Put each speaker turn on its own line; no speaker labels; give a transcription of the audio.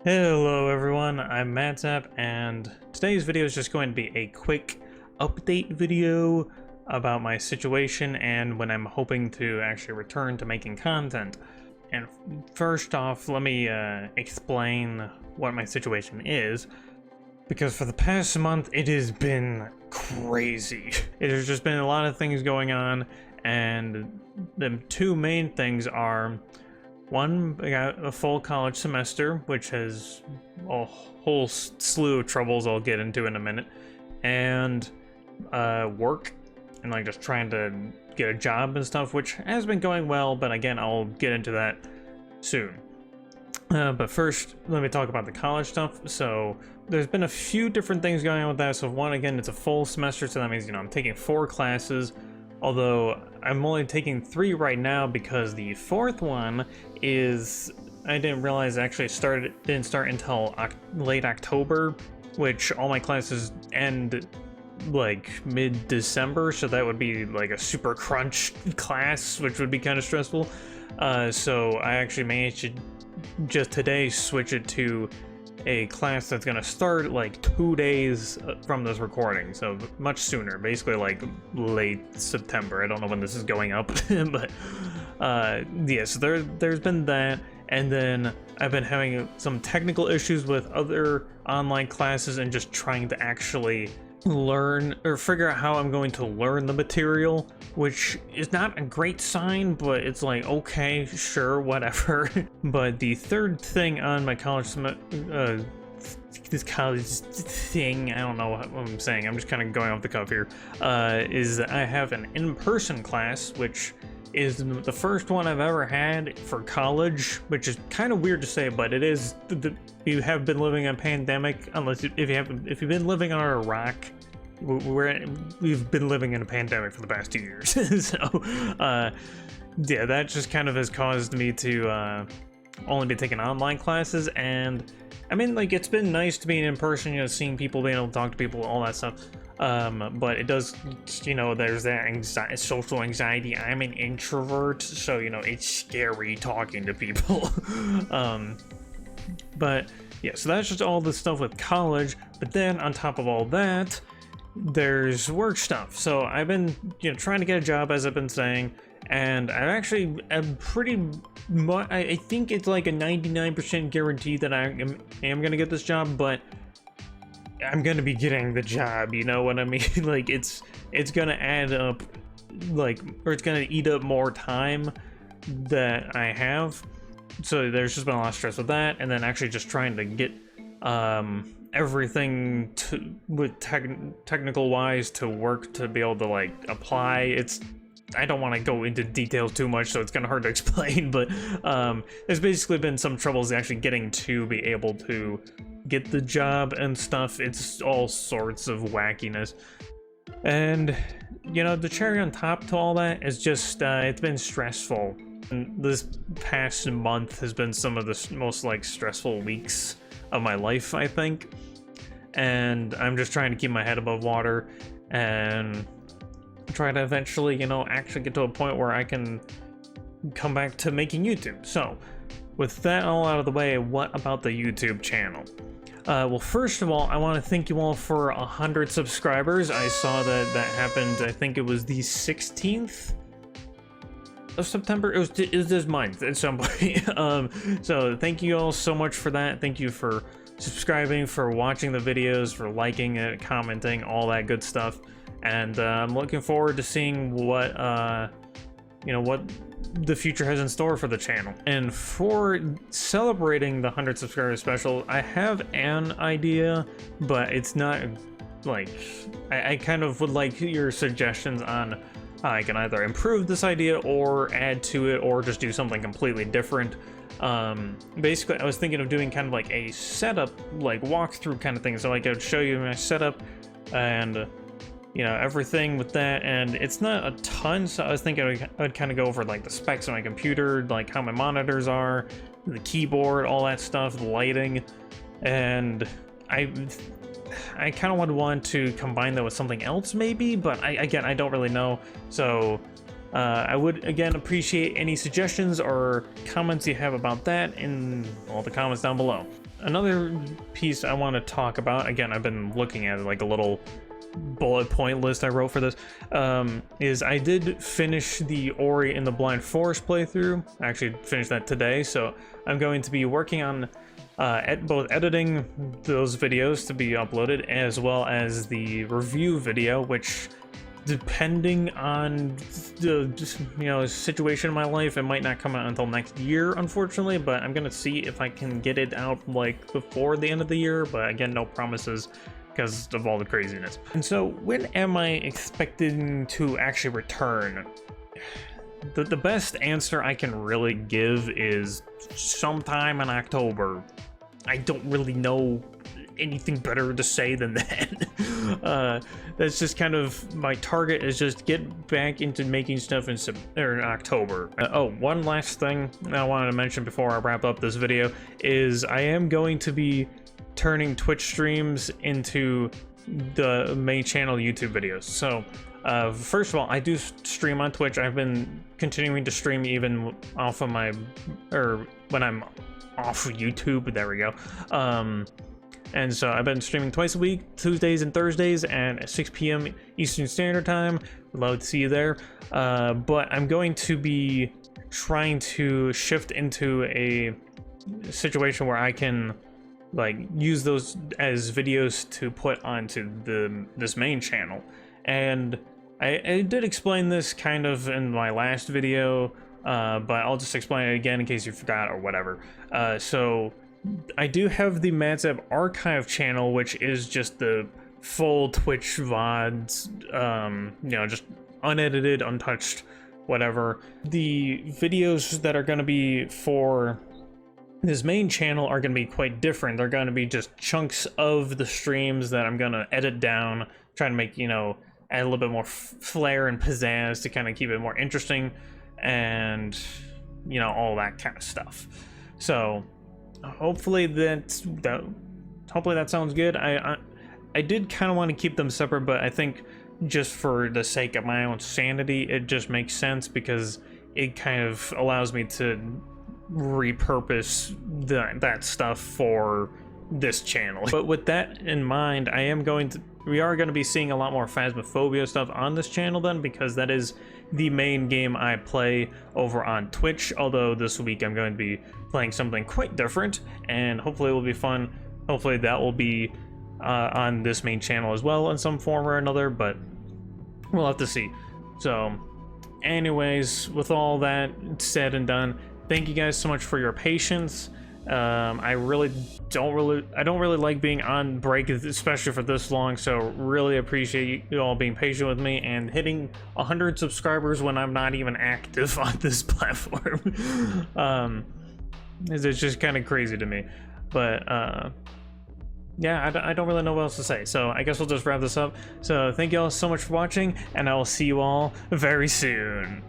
Hello everyone, I'm MatZap, and today's video is just going to be a quick update video about my situation and when I'm hoping to actually return to making content. And first off, let me explain what my situation is, because for the past month it has been crazy. It has just been a lot of things going on, and the two main things are: one, I got a full college semester, which has a whole slew of troubles I'll get into in a minute, and work, and like just trying to get a job and stuff, which has been going well, but again, I'll get into that soon. But first, let me talk about the college stuff. So there's been a few different things going on with that. So one, again, it's a full semester, so that means, I'm taking 4 classes. Although I'm only taking 3 right now because the 4th one is, I didn't realize actually didn't start until late October, which all my classes end like mid-December, so that would be like a super crunch class, which would be kind of stressful. So I actually managed to just today switch it to a class that's gonna start like 2 days from this recording, so much sooner, basically like late September. I don't know when this is going up, but yeah, so there's been that, and then I've been having some technical issues with other online classes and just trying to actually learn or figure out how I'm going to learn the material, which is not a great sign, but it's like, okay, sure, whatever. But the third thing on my this college thing, I don't know what I'm saying, I'm just kind of going off the cuff here, is that I have an in-person class, which is the first one I've ever had for college, which is kind of weird to say, but it is. You have been living in a pandemic, unless if you've been living under a rock. We've been living in a pandemic for the past 2 years. So yeah, that just kind of has caused me to only be taking online classes. And I mean, like, it's been nice to be in person, seeing people, being able to talk to people, all that stuff. But it does, there's that social anxiety. I'm an introvert, so, it's scary talking to people. But yeah, so that's just all the stuff with college. But then on top of all that, there's work stuff. So I've been, trying to get a job, as I've been saying, and I'm pretty much, I think it's like a 99% guarantee that I am gonna get this job, but I'm gonna be getting the job, you know what I mean? Like, it's gonna add up, like, or it's gonna eat up more time that I have. So there's just been a lot of stress with that, and then actually just trying to get everything with technical wise to work, to be able to like apply. I don't want to go into details too much, so it's kind of hard to explain, but there's basically been some troubles actually getting to be able to get the job and stuff. It's all sorts of wackiness. And, the cherry on top to all that is just, it's been stressful. And this past month has been some of the most, like, stressful weeks of my life, I think. And I'm just trying to keep my head above water and try to eventually, actually get to a point where I can come back to making YouTube. So, with that all out of the way, what about the YouTube channel? Well, first of all, I want to thank you all for 100 subscribers. I saw that happened, I think it was the 16th of September. It was this month at some point. So thank you all so much for that. Thank you for subscribing, for watching the videos, for liking it, commenting, all that good stuff. And I'm looking forward to seeing what what the future has in store for the channel. And for celebrating the 100 subscribers special, I have an idea, but it's not like, I kind of would like your suggestions on how I can either improve this idea or add to it or just do something completely different. Basically, I was thinking of doing kind of like a setup, like walkthrough kind of thing. So like I would show you my setup and everything with that, and it's not a ton, so I was thinking I'd kind of go over like the specs of my computer, like how my monitors are, the keyboard, all that stuff, the lighting, and I kind of would want to combine that with something else maybe, but I don't really know. So I would again appreciate any suggestions or comments you have about that in all the comments down below. another piece I want to talk about, again, I've been looking at like a little bullet point list I wrote for this, is I did finish the Ori and the Blind Forest playthrough. I actually finished that today, so I'm going to be working on both editing those videos to be uploaded, as well as the review video, which, depending on the situation in my life, it might not come out until next year, unfortunately, but I'm gonna see if I can get it out like before the end of the year, but again, no promises because of all the craziness. And so when am I expecting to actually return? The best answer I can really give is sometime in October. I don't really know anything better to say than that. That's just kind of my target, is just get back into making stuff in October. Oh, one last thing I wanted to mention before I wrap up this video is I am going to be turning Twitch streams into the main channel YouTube videos. So first of all, I do stream on Twitch. I've been continuing to stream even off of when I'm off of YouTube. There we go. And so I've been streaming twice a week, Tuesdays and Thursdays, and at 6 p.m. Eastern Standard Time. Would love to see you there. But I'm going to be trying to shift into a situation where I can like use those as videos to put onto this main channel. And I did explain this kind of in my last video, but I'll just explain it again in case you forgot or whatever. So I do have the MatZap archive channel, which is just the full Twitch VODs, just unedited, untouched, whatever. The videos that are going to be for this main channel are going to be quite different. They're going to be just chunks of the streams that I'm going to edit down, trying to make, add a little bit more flair and pizzazz to kind of keep it more interesting, and, all that kind of stuff. So hopefully that sounds good. I did kind of want to keep them separate, but I think just for the sake of my own sanity, it just makes sense because it kind of allows me to repurpose that stuff for this channel. But with that in mind, we are going to be seeing a lot more Phasmophobia stuff on this channel then, because that is the main game I play over on Twitch. Although this week I'm going to be playing something quite different, and hopefully it will be fun. Hopefully that will be on this main channel as well in some form or another, but we'll have to see. So anyways, with all that said and done, thank you guys so much for your patience. I don't really like being on break, especially for this long, so really appreciate you all being patient with me and hitting 100 subscribers when I'm not even active on this platform. It's just kind of crazy to me, but yeah, I don't really know what else to say, so I guess we'll just wrap this up. So thank you all so much for watching, and I will see you all very soon.